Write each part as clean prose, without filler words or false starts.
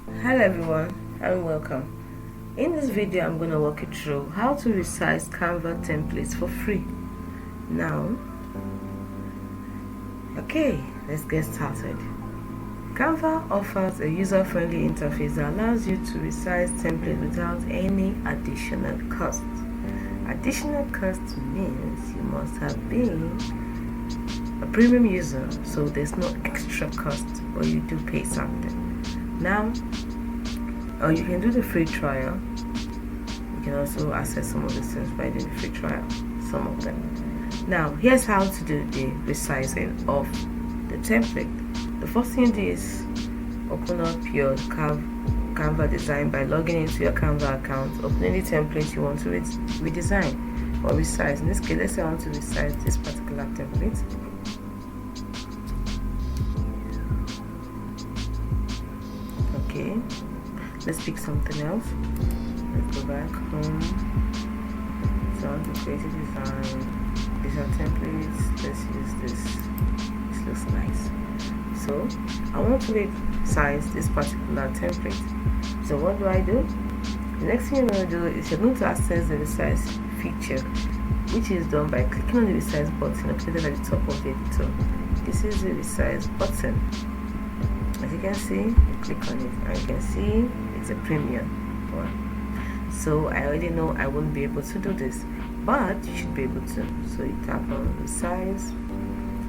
Hello everyone and welcome. In this video I'm going to walk you through how to resize Canva templates for free. Now, okay, let's get started. Canva offers a user-friendly interface that allows you to resize templates without any additional cost. Additional cost means you must have been a premium user, so there's no extra cost, but you do pay something. Now, or you can do the free trial. You can also access some of these things by doing the free trial, some of them. Now, here's how to do the resizing of the template. The first thing you do is open up your Canva design by logging into your Canva account, open any template you want to redesign or resize. In this case, let's say I want to resize this particular template. Okay, let's pick something else. Let's go back home. So I want to create a design. These are templates. Let's use this. This looks nice. So I want to resize this particular template. So what do? The next thing you're going to do is you're going to access the resize feature, which is done by clicking on the resize button located at the top of the editor. This is the resize button. As you can see, you click on it and you can see it's a premium one. So I already know I won't be able to do this, but you should be able to. So you tap on resize,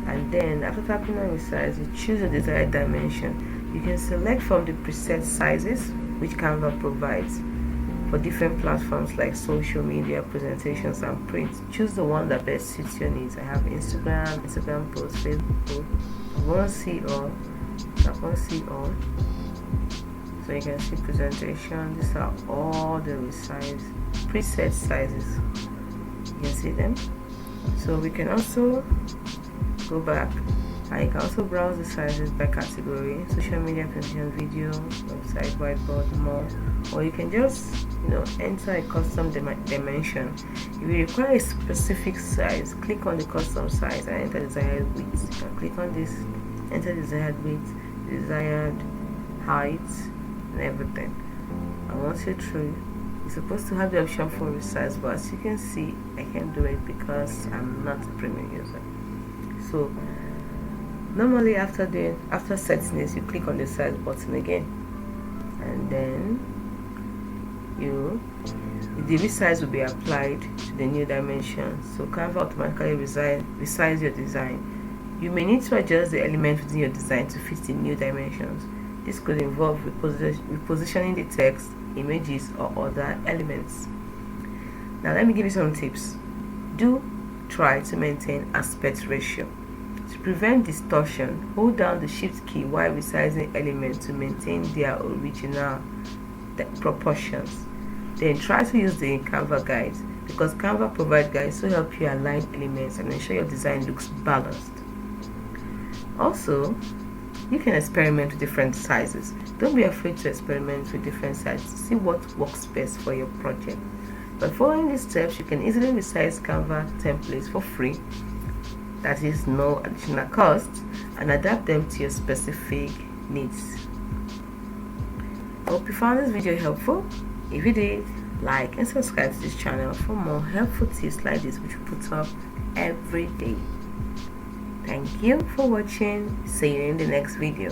and then after tapping on resize, you choose your desired dimension. You can select from the preset sizes which Canva provides for different platforms like social media, presentations, and print. Choose the one that best suits your needs. I have Instagram posts, Facebook posts. I want to see all. Tap on see all, so you can see presentation. These are all the preset sizes. You can see them. So we can also go back and you can also browse the sizes by category: social media, presentation, video, website, whiteboard, more. Or you can just enter a custom dimension. If you require a specific size, click on the custom size and enter desired width. You can click on this, enter desired width, desired height, and everything. I want you through. You're supposed to have the option for resize, but as you can see, I can't do it because I'm not a premium user. So normally after setting this, you click on the size button again, and then the resize will be applied to the new dimension. So Canva automatically resize your design. You may need to adjust the element within your design to fit the new dimensions. This could involve repositioning the text, images, or other elements. Now let me give you some tips. Do try to maintain aspect ratio. To prevent distortion, hold down the shift key while resizing elements to maintain their original proportions. Then try to use the Canva guides, because Canva provides guides to help you align elements and ensure your design looks balanced. Also, you can experiment with different sizes. Don't be afraid to experiment with different sizes to see what works best for your project. By following these steps, you can easily resize Canva templates for free, that is no additional cost, and adapt them to your specific needs. I hope you found this video helpful. If you did, like and subscribe to this channel for more helpful tips like this, which we put up every day. Thank you for watching. See you in the next video.